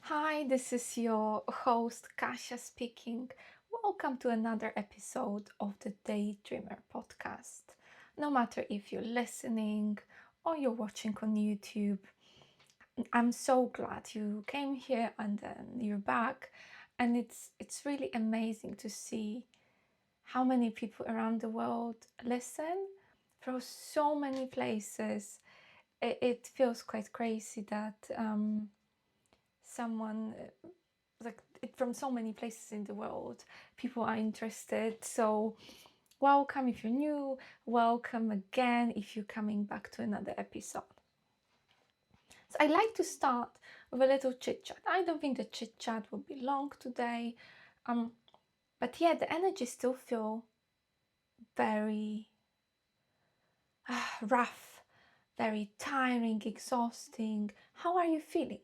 Hi, this is your host Kasia speaking. Welcome to another episode of the Daydreamer podcast. No matter if you're listening or you're watching on YouTube, I'm so glad you came here and then you're back. And it's really amazing to see how many people around the world listen from so many places. It feels quite crazy that someone from so many places in the world people are interested. So welcome if you're new, welcome again if you're coming back to another episode. So I like to start with a little chit chat. I don't think the chit chat will be long today, but yeah, the energy still feel very rough, very tiring, exhausting. How are you feeling?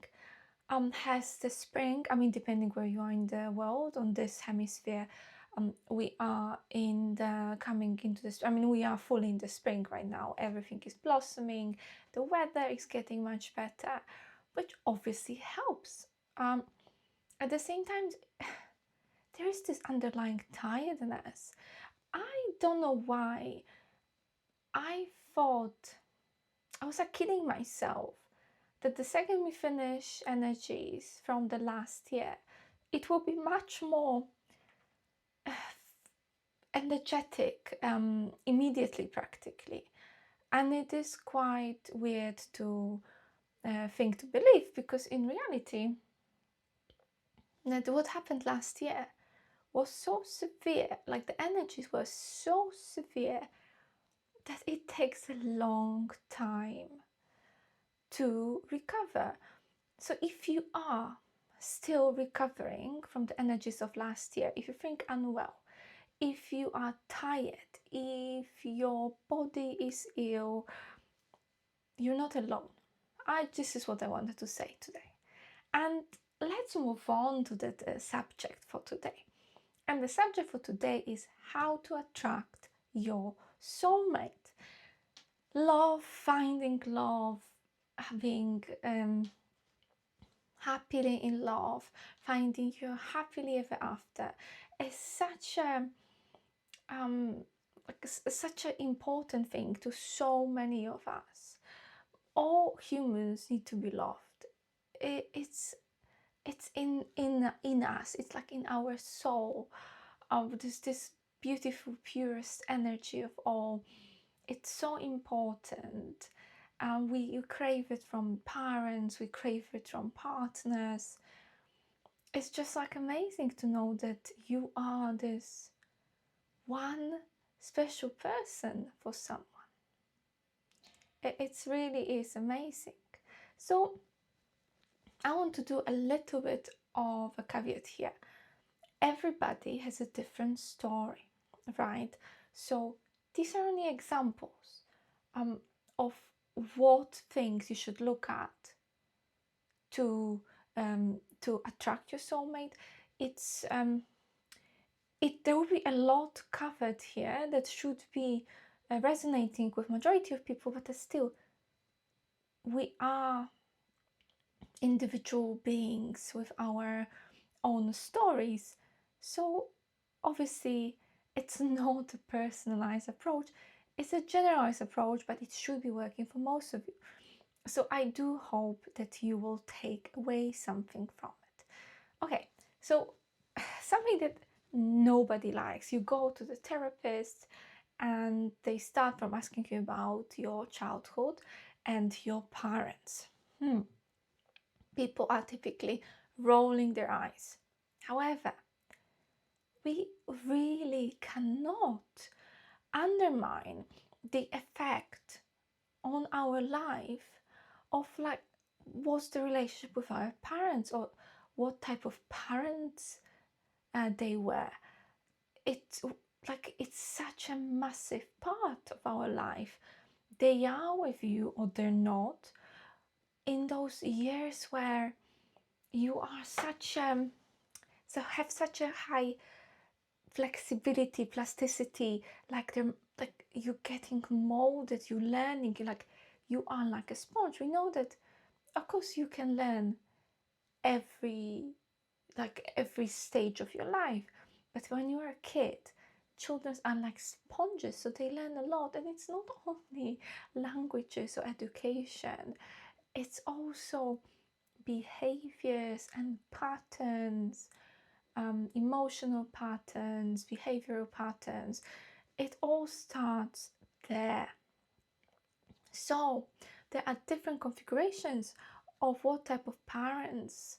Has the spring, depending where you are in the world, on this hemisphere, we are coming into this, we are fully in the spring right now. Everything is blossoming, the weather is getting much better, which obviously helps. At the same time, there is this underlying tiredness. I don't know why. I thought I was like kidding myself that the second we finish energies from the last year, it will be much more energetic immediately, practically. And it is quite weird to think to believe, because in reality, that what happened last year was so severe, like the energies were so severe that it takes a long time to recover. So if you are still recovering from the energies of last year, if you think unwell, if you are tired, if your body is ill, you're not alone. This is what I wanted to say today. And let's move on to the subject for today. And the subject for today is how to attract your soulmate. Love, finding love, being happily in love, finding your happily ever after is such a such an important thing to so many of us. All humans need to be loved. It's in us. It's like in our soul. There's this beautiful, purest energy of all. It's so important. We crave it from parents. We crave it from partners. It's just like amazing to know that you are this one special person for someone. It really is amazing. So I want to do a little bit of a caveat here. Everybody has a different story, right? So these are only examples of what things you should look at to attract your soulmate. There will be a lot covered here that should be resonating with majority of people, but still, we are individual beings with our own stories. So obviously, it's not a personalized approach. It's a generalized approach, but it should be working for most of you. So I do hope that you will take away something from it. Okay, so something that nobody likes. You go to the therapist and they start from asking you about your childhood and your parents. People are typically rolling their eyes. However, we really cannot undermine the effect on our life of like what's the relationship with our parents or what type of parents they were. It's such a massive part of our life. They are with you or they're not in those years where you are have such a high flexibility, plasticity, like you're getting molded, you're learning, you are like a sponge. We know that of course you can learn every every stage of your life. But when you're a kid, children are like sponges, so they learn a lot. And it's not only languages or education, it's also behaviors and patterns, emotional patterns, behavioral patterns. It all starts there. So there are different configurations of what type of parents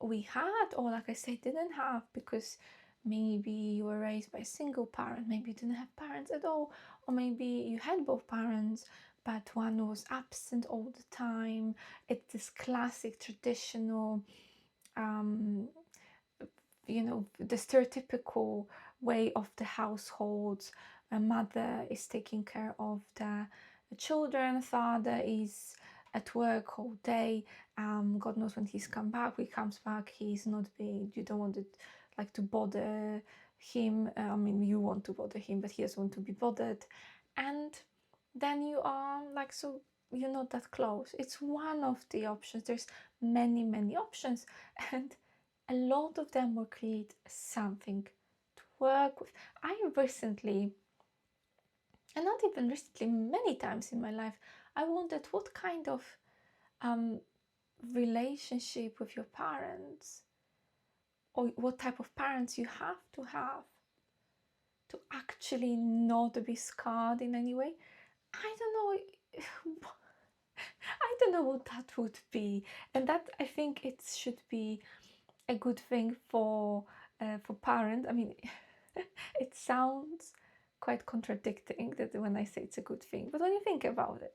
we had, or like I say, didn't have, because maybe you were raised by a single parent, maybe you didn't have parents at all, or maybe you had both parents but one was absent all the time. It's this classic traditional the stereotypical way of the households. A mother is taking care of the children, father is at work all day. God knows when he's come back. When he comes back, he's not being, you don't want it to bother him. I mean, you want to bother him, but he doesn't want to be bothered. And then you are so you're not that close. It's one of the options. There's many options, and a lot of them will create something to work with. I recently, and not even recently, many times in my life, I wondered what kind of relationship with your parents, or what type of parents you have to actually not be scarred in any way. I don't know. I don't know what that would be, and that I think it should be a good thing for parents. I mean, it sounds quite contradicting that when I say it's a good thing, but when you think about it,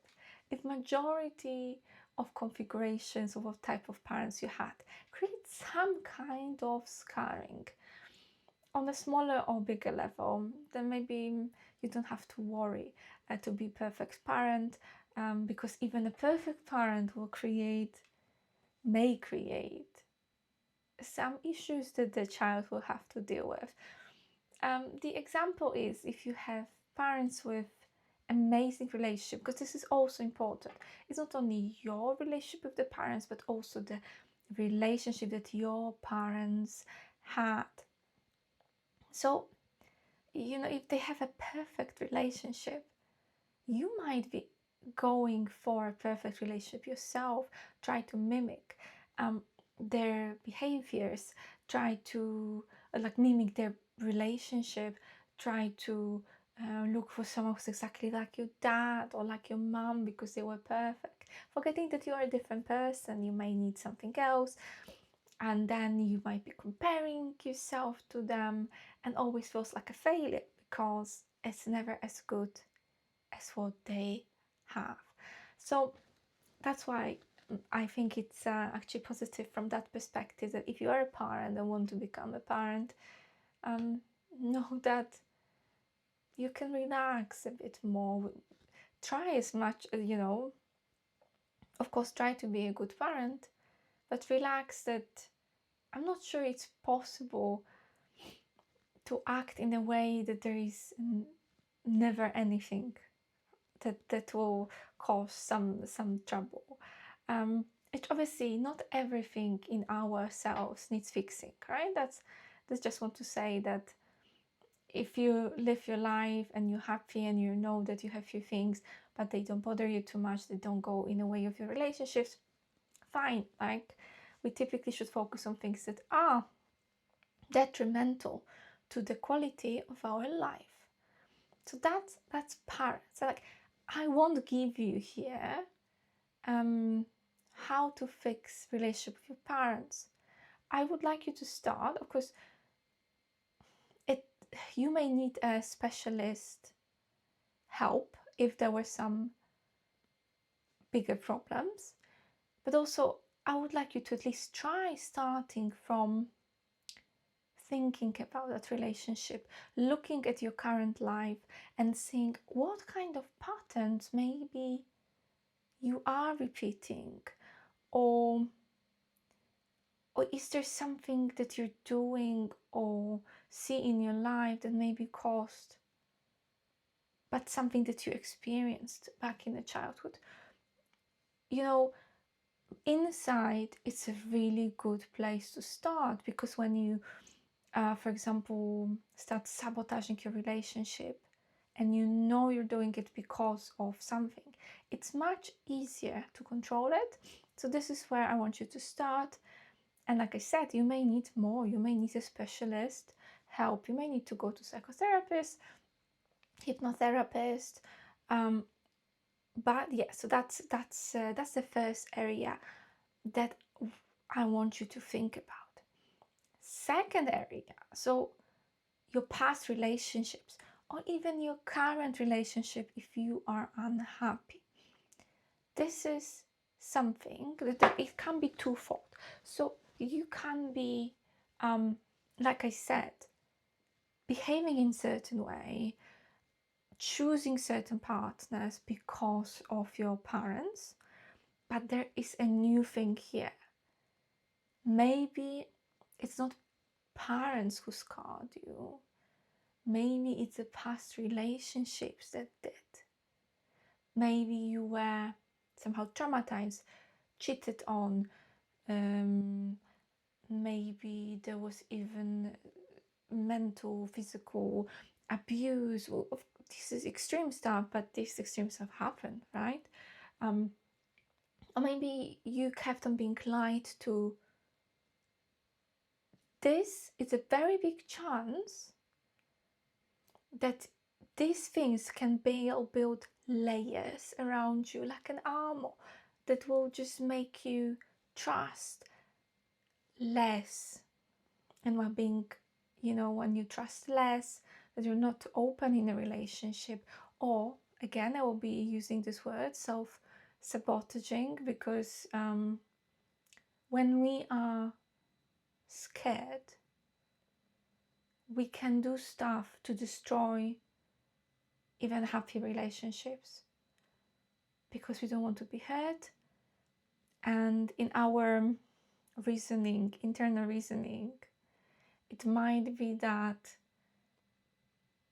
if majority of configurations of what type of parents you had create some kind of scarring on a smaller or bigger level, then maybe you don't have to worry to be perfect parent, because even a perfect parent may create some issues that the child will have to deal with. The example is if you have parents with amazing relationship, because this is also important. It's not only your relationship with the parents, but also the relationship that your parents had. So, if they have a perfect relationship, you might be going for a perfect relationship yourself, try to mimic their behaviors, try to mimic their relationship, try to look for someone who's exactly like your dad or like your mom because they were perfect, forgetting that you are a different person. You may need something else, and then you might be comparing yourself to them and always feels like a failure because it's never as good as what they have. So that's why I think it's actually positive from that perspective, that if you are a parent and want to become a parent, know that you can relax a bit more. Try as much, of course, try to be a good parent, but relax that I'm not sure it's possible to act in a way that there is never anything that will cause some trouble. It obviously not everything in ourselves needs fixing, right? That's just want to say that if you live your life and you're happy and you know that you have few things, but they don't bother you too much, they don't go in the way of your relationships, fine. We typically should focus on things that are detrimental to the quality of our life. So that's parents. So I won't give you here how to fix relationship with your parents. I would like you to start, of course, you may need a specialist help if there were some bigger problems, but also I would like you to at least try starting from thinking about that relationship, looking at your current life and seeing what kind of patterns maybe you are repeating, or is there something that you're doing or see in your life that maybe caused, but something that you experienced back in the childhood. inside, it's a really good place to start, because when you, for example, start sabotaging your relationship and you know you're doing it because of something, it's much easier to control it. So this is where I want you to start. And like I said, you may need more. You may need a specialist help. You may need to go to psychotherapist, hypnotherapist. But yeah, so that's the first area that I want you to think about. Second area, so your past relationships, or even your current relationship if you are unhappy. This is something that it can be twofold. So you can be, like I said, behaving in certain way, choosing certain partners because of your parents, but there is a new thing here. Maybe it's not parents who scarred you. Maybe it's the past relationships that did. Maybe you were somehow traumatized, cheated on. Maybe there was even mental, physical abuse. Well, this is extreme stuff, but these extreme stuff happen, right? Or maybe you kept on being lied to. This is a very big chance that these things can build layers around you, like an armor that will just make you trust less. And when being, when you trust less, that you're not open in a relationship, or again, I will be using this word, self-sabotaging, because when we are scared, we can do stuff to destroy even happy relationships because we don't want to be hurt. And in our reasoning, internal reasoning, it might be that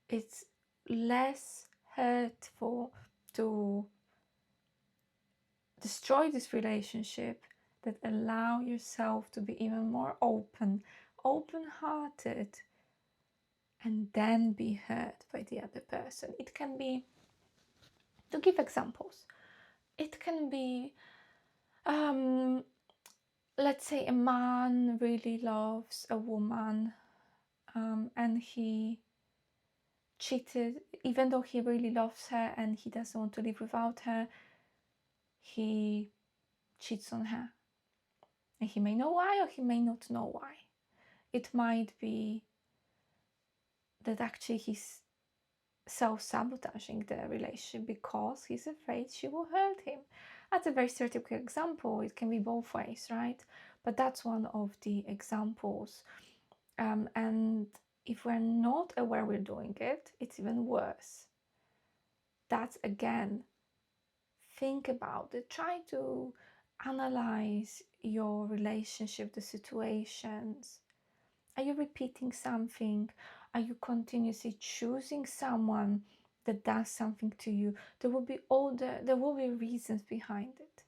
it's less hurtful to destroy this relationship that allow yourself to be even more open-hearted, and then be hurt by the other person. It can be, to give examples, it can be, let's say a man really loves a woman, and he cheated, even though he really loves her and he doesn't want to live without her, he cheats on her. And he may know why, or he may not know why. It might be that actually he's self-sabotaging the relationship because he's afraid she will hurt him. That's a very stereotypical example. It can be both ways, right? But that's one of the examples. And if we're not aware we're doing it, it's even worse. That's, again, think about it. Try to analyze your relationship, the situations. Are you repeating something? Are you continuously choosing someone that does something to you? There will be reasons behind it.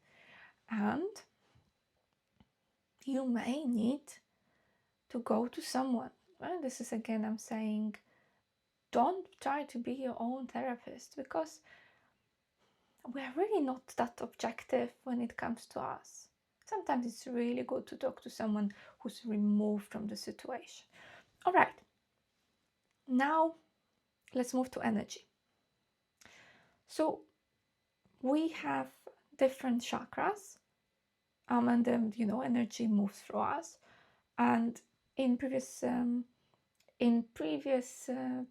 And you may need to go to someone. Well, this is, again, I'm saying, don't try to be your own therapist, because we're really not that objective when it comes to us. Sometimes it's really good to talk to someone who's removed from the situation. All right, now let's move to energy. So we have different chakras, and then, energy moves through us. And in previous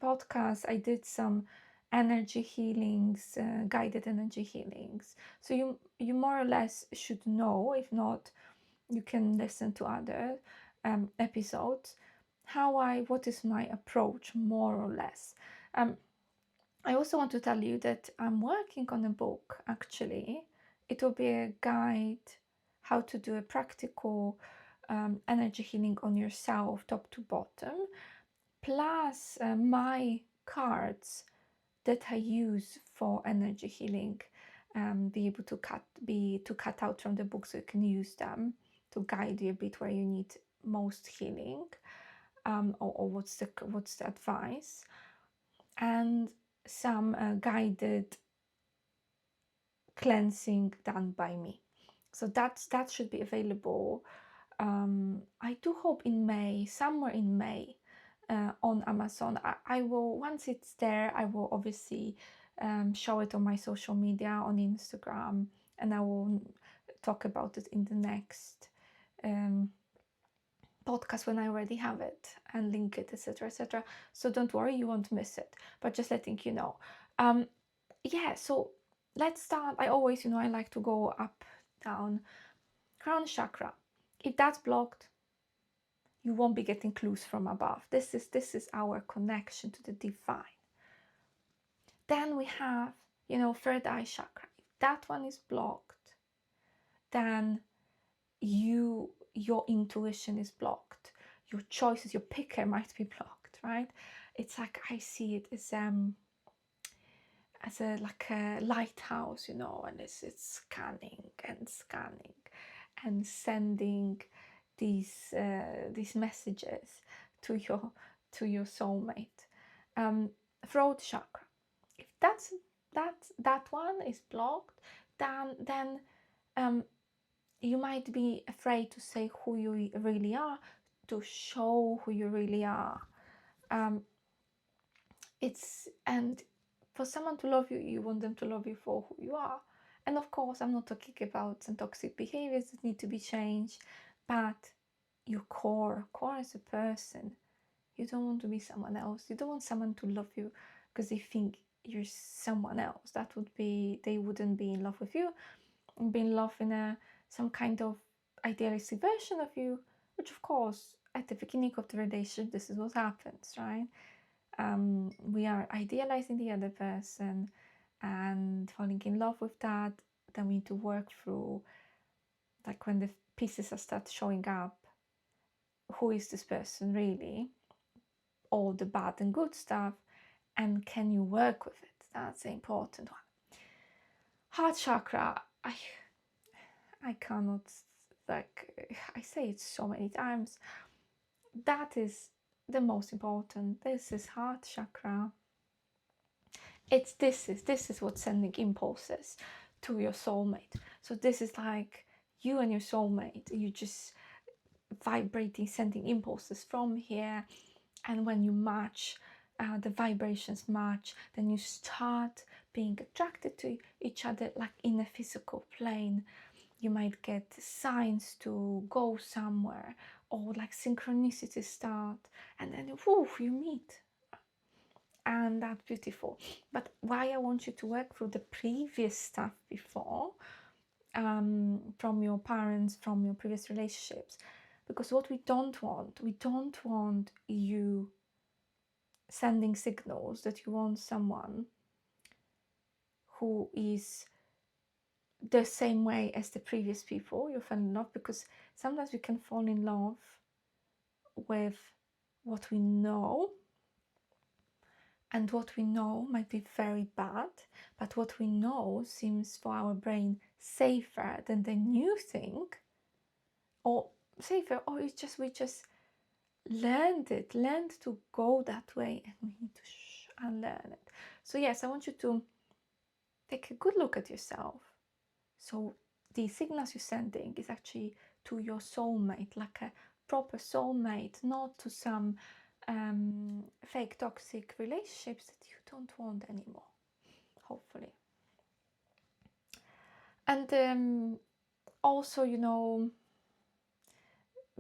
podcasts, I did some energy healings, guided energy healings. So you more or less should know. If not, you can listen to other episodes. What is my approach, more or less. I also want to tell you that I'm working on a book, actually. It will be a guide how to do a practical energy healing on yourself, top to bottom, plus my cards that I use for energy healing. be able to cut out from the book so you can use them to guide you a bit where you need most healing, or what's the advice, and some guided cleansing done by me. So that should be available. I do hope in May, somewhere in May, on Amazon. I will, once it's there, I will obviously show it on my social media, on Instagram, and I will talk about it in the next podcast when I already have it and link it, etc., etc. So don't worry, you won't miss it. But just letting you know. Yeah. So let's start. I always, I like to go up, down. Crown chakra. If that's blocked, you won't be getting clues from above. This is our connection to the divine. Then we have, third eye chakra. If that one is blocked, then your intuition is blocked. Your choices, your picker might be blocked, right? It's like I see it as a like a lighthouse, and it's scanning and sending these messages to your soulmate. Throat chakra. If that one is blocked, then you might be afraid to say who you really are, to show who you really are. And for someone to love you, you want them to love you for who you are. And of course, I'm not talking about some toxic behaviors that need to be changed, but your core as a person. You don't want to be someone else. You don't want someone to love you because they think you're someone else. They wouldn't be in love with you, and be in love in some kind of idealistic version of you, which of course, at the beginning of the relationship, this is what happens, right? We are idealizing the other person and falling in love with that. Then we need to work through, like when the pieces start showing up, who is this person really? All the bad and good stuff, and can you work with it? That's the important one. Heart chakra, I cannot, I say it so many times, that is the most important. This is heart chakra. This is what's sending impulses to your soulmate. So this is like you and your soulmate, you just vibrating, sending impulses from here, and when you match, the vibrations match, then you start being attracted to each other, like in a physical plane. You might get signs to go somewhere, or like synchronicity start, and then woof, you meet. And that's beautiful. But why I want you to work through the previous stuff before, from your parents, from your previous relationships, because what we don't want you sending signals that you want someone who is the same way as the previous people you fell in love, because sometimes we can fall in love with what we know, and what we know might be very bad, but what we know seems for our brain safer than the new thing, or safer, or it's just we just learned to go that way, and we need to unlearn it. So yes, I want you to take a good look at yourself. So the signals you're sending is actually to your soulmate, like a proper soulmate, not to some fake toxic relationships that you don't want anymore, hopefully. And also,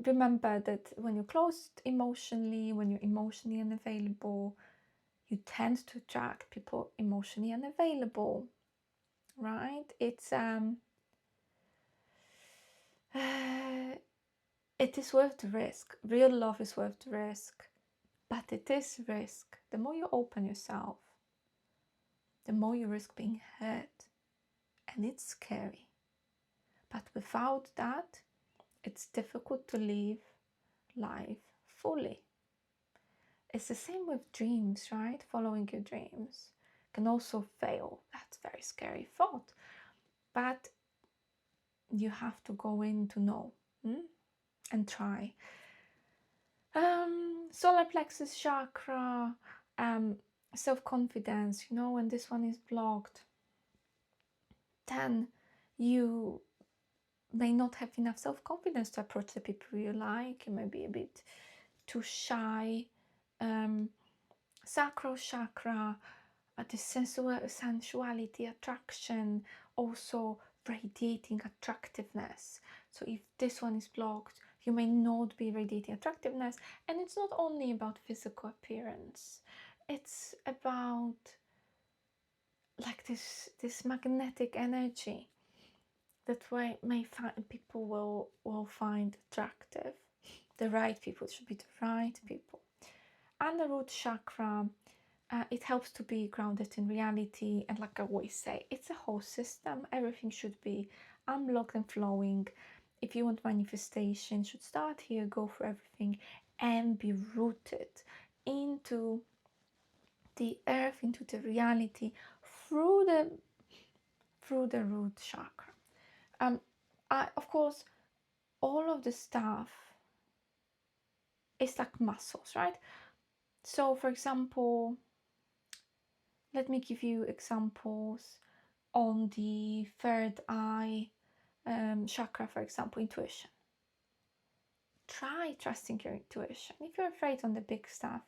remember that when you're closed emotionally, when you're emotionally unavailable, you tend to attract people emotionally unavailable, right? It's it is worth the risk. Real love is worth the risk, but it is risk. The more you open yourself, the more you risk being hurt, and it's scary. But without that, it's difficult to live life fully. It's the same with dreams, right? Following your dreams can also fail. That's a very scary thought. but you have to go in to know and try. Solar plexus chakra, self-confidence, when this one is blocked, then you may not have enough self-confidence to approach the people you like. You may be a bit too shy. Sacral chakra, the sensuality, attraction, also radiating attractiveness. So if this one is blocked, you may not be radiating attractiveness. And it's not only about physical appearance, it's about like this magnetic energy that way people will find attractive. The right people should be the right people. And the root chakra, it helps to be grounded in reality. And like I always say, it's a whole system. Everything should be unblocked and flowing. If you want manifestation, you should start here, go for everything, and be rooted into the earth, into the reality through the root chakra. Of course, all of the stuff is like muscles, right? So, for example, let me give you examples on the third eye chakra, for example, intuition. Try trusting your intuition. If you're afraid on the big stuff,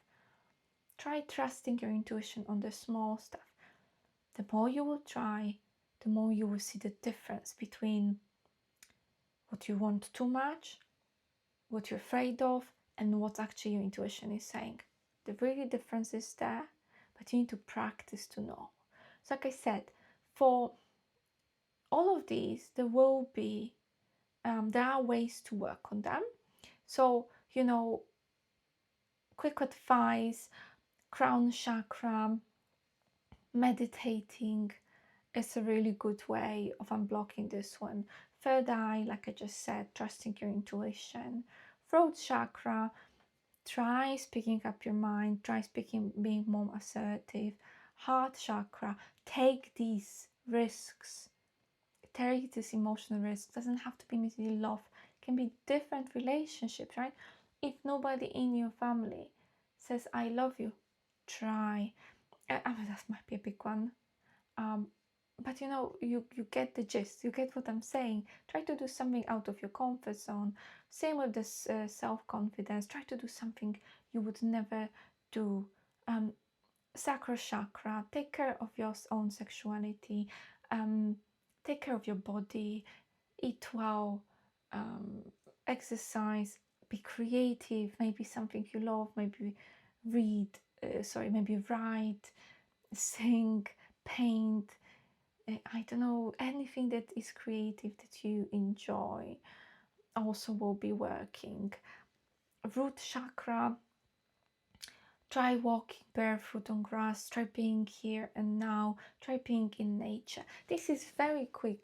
try trusting your intuition on the small stuff. The more you will try, the more you will see the difference between what you want too much, what you're afraid of, and what actually your intuition is saying. The really difference is there, but you need to practice to know. So like I said, for all of these, there are ways to work on them. So, quick advice, crown chakra, meditating is a really good way of unblocking this one. Third eye, like I just said, trusting your intuition. Throat chakra, try speaking up your mind, being more assertive. Heart chakra, take these risks, take this emotional risk. Doesn't have to be necessarily love, it can be different relationships, right? If nobody in your family says I love you, try. I mean, that might be a big one, but you get the gist, you get what I'm saying. Try to do something out of your comfort zone. Same with this self-confidence. Try to do something you would never do. Sacral chakra, take care of your own sexuality, take care of your body, eat well, exercise, be creative, maybe something you love, maybe maybe write, sing, paint, I don't know, anything that is creative that you enjoy also will be working. Root chakra, try walking barefoot on grass, try being here and now, try being in nature. This is very quick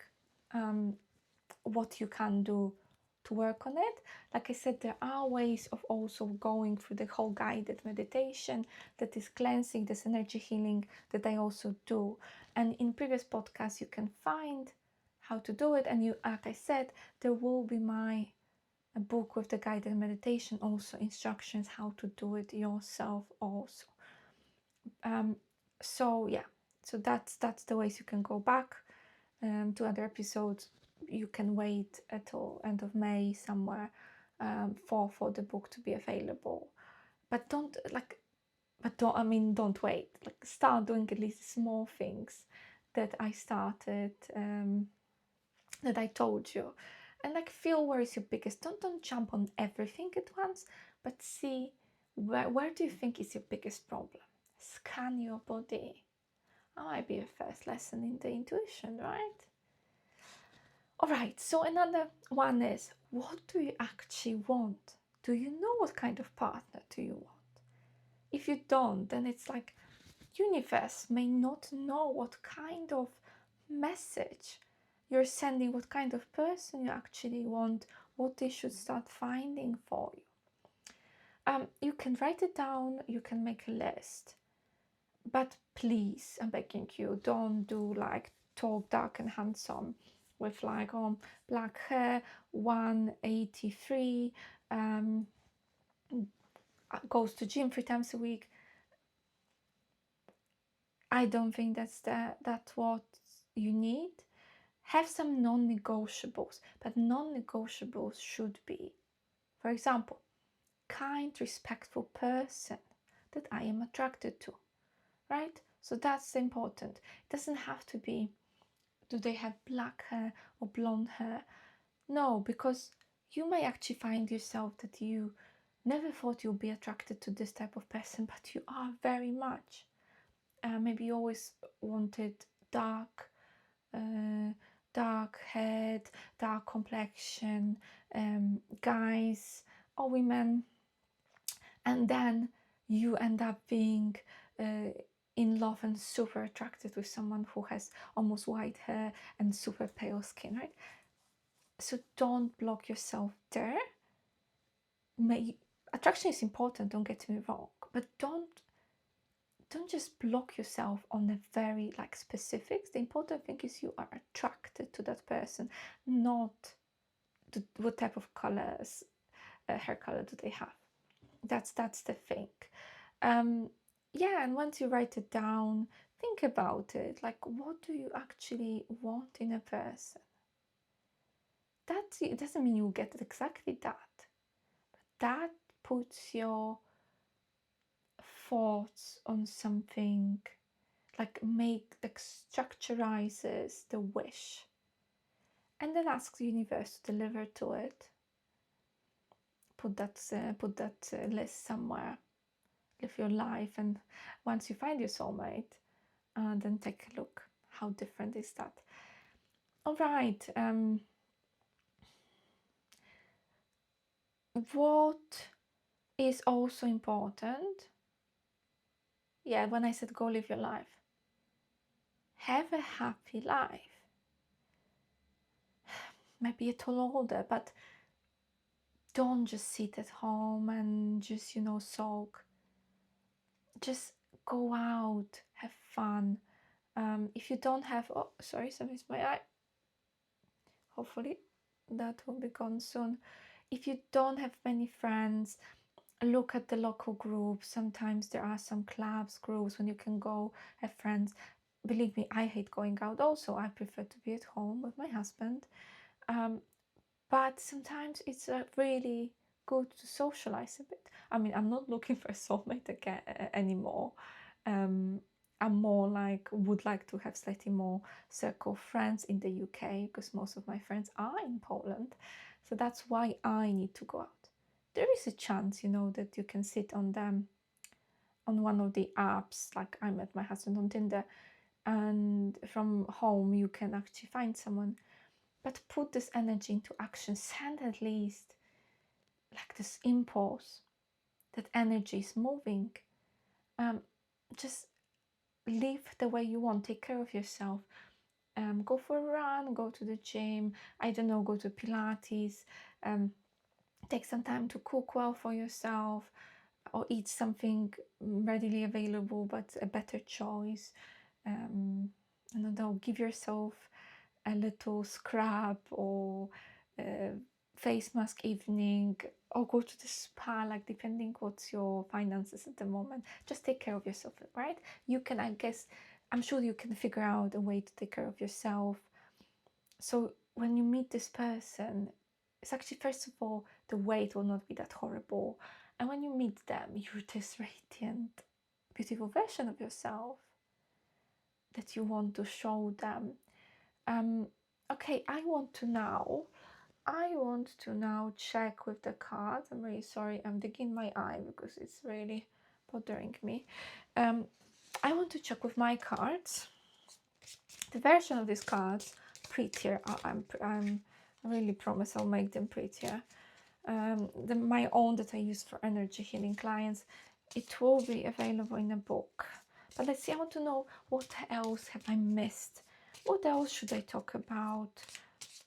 what you can do to work on it. Like I said, there are ways of also going through the whole guided meditation that is cleansing, this energy healing that I also do. And in previous podcasts, you can find how to do it. And like I said, there will be a book with the guided meditation, also instructions how to do it yourself also. So that's the ways you can go back to other episodes. You can wait until end of May somewhere for the book to be available. But don't wait. Like, start doing at least small things that I started, that I told you. And like, feel where is your biggest, don't jump on everything at once, but see where do you think is your biggest problem. Scan your body. That might be a first lesson in the intuition, right? All right, so another one is, what do you actually want? Do you know what kind of partner do you want? If you don't, then it's like universe may not know what kind of message you're sending, what kind of person you actually want, what they should start finding for you. You can write it down, you can make a list, but please, I'm begging you, don't do like tall, dark and handsome. with like black hair, 183, goes to gym 3 times a week. I don't think that's what you need. Have some non-negotiables, but non-negotiables should be, for example, kind, respectful person that I am attracted to, right? So that's important. It doesn't have to be, do they have black hair or blonde hair? No, because you may actually find yourself that you never thought you'd be attracted to this type of person, but you are very much. Maybe you always wanted dark, dark head, dark complexion, guys or women, and then you end up being in love and super attracted with someone who has almost white hair and super pale skin, right? So don't block yourself there. Attraction is important, don't get me wrong, but don't just block yourself on the very like specifics. The important thing is you are attracted to that person, not what type of colors, hair color do they have. That's the thing. Yeah, and once you write it down, think about it. Like, what do you actually want in a person? It doesn't mean you get exactly that, but that puts your thoughts on something, like structurizes the wish, and then asks the universe to deliver to it. Put that list somewhere. Live your life, and once you find your soulmate, then take a look. How different is that? All right. What is also important? Yeah, when I said go live your life, have a happy life. Maybe a little older, but don't just sit at home and just, sulk. Just go out, have fun. If you don't have, oh, sorry, something's my eye. Hopefully that will be gone soon. If you don't have many friends, look at the local groups. Sometimes there are some clubs, groups when you can go have friends. Believe me, I hate going out also. I prefer to be at home with my husband. But sometimes it's really good to socialize a bit. I mean, I'm not looking for a soulmate again anymore. I'm more like, would like to have slightly more circle of friends in the UK, because most of my friends are in Poland. So that's why I need to go out. There is a chance, that you can sit on them on one of the apps, like I met my husband on Tinder, and from home you can actually find someone. But put this energy into action. Send at least like this impulse that energy is moving. Just live the way you want. Take care of yourself. Go for a run, go to the gym, I don't know, go to Pilates. Take some time to cook well for yourself, or eat something readily available but a better choice. I don't know, give yourself a little scrub or face mask evening, or go to the spa, like depending what's your finances at the moment. Just take care of yourself, right? You can, I'm sure you can figure out a way to take care of yourself. So when you meet this person, it's actually, first of all, the weight will not be that horrible. And when you meet them, you're this radiant, beautiful version of yourself that you want to show them. Okay, I want to now check with the cards. I'm really sorry, I'm digging my eye because it's really bothering me. I want to check with my cards. The version of these cards, prettier. I really promise I'll make them prettier. My own that I use for energy healing clients, it will be available in a book. But let's see, I want to know, what else have I missed? What else should I talk about?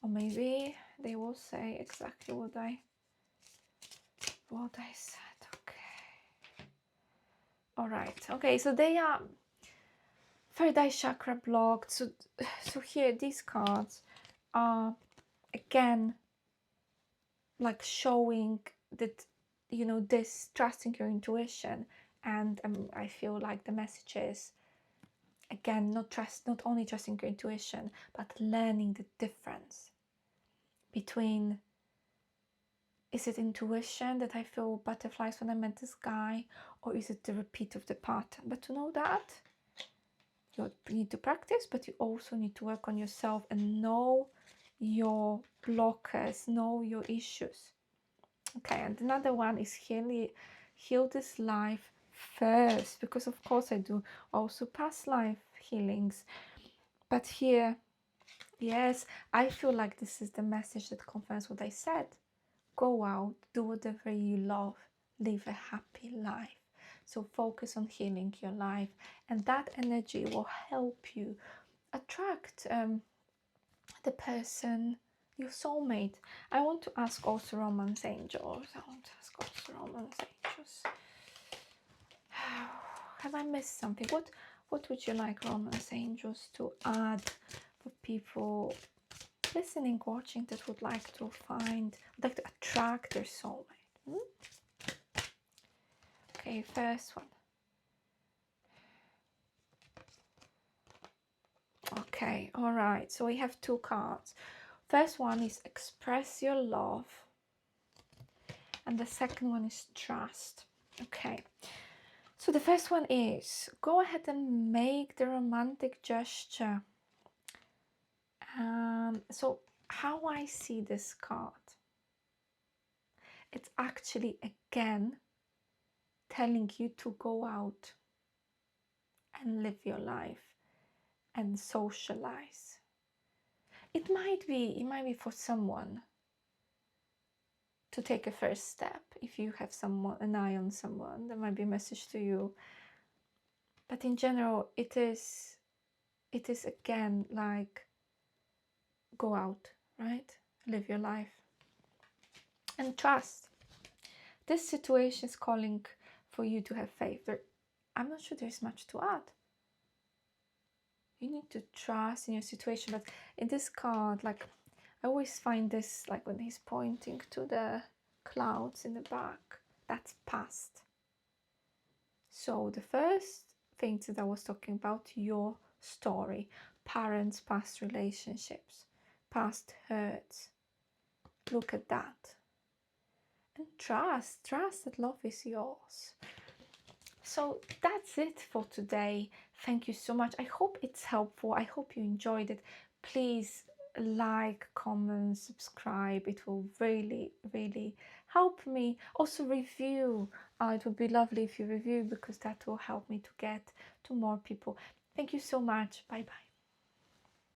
Or maybe they will say exactly what I said. Okay. All right. Okay, so they are third eye chakra blocked. So here, these cards are again like showing that, you know, this trusting your intuition. And I feel like the message is again not only trusting your intuition, but learning the difference between, is it intuition that I feel butterflies when I met this guy, or is it the repeat of the pattern? But to know that, you need to practice, but you also need to work on yourself and know your blockers, know your issues. Okay, and another one is heal this life first, because of course I do also past life healings. But here, yes, I feel like this is the message that confirms what I said. Go out, do whatever you love, live a happy life. So focus on healing your life, and that energy will help you attract the person, your soulmate. I want to ask also Romance Angels. Have I missed something? What would you like Romance Angels to add for people listening, watching, that would like to attract their soulmate? Okay, first one. Okay, all right. So we have two cards. First one is express your love, and the second one is trust. Okay. So the first one is go ahead and make the romantic gesture. So how I see this card, it's actually again telling you to go out and live your life and socialize. It might be for someone to take a first step. If you have an eye on someone, there might be a message to you. But in general, it is again like go out, right? Live your life and trust. This situation is calling for you to have faith. I'm not sure there's much to add. You need to trust in your situation. But in this card, like I always find this, like when he's pointing to the clouds in the back, that's past. So the first things that I was talking about, your story, parents, past relationships, past hurts. Look at that. And trust that love is yours. So that's it for today. Thank you so much. I hope it's helpful. I hope you enjoyed it. Please like, comment, subscribe. It will really, really help me. Also review. It would be lovely if you review, because that will help me to get to more people. Thank you so much. Bye bye.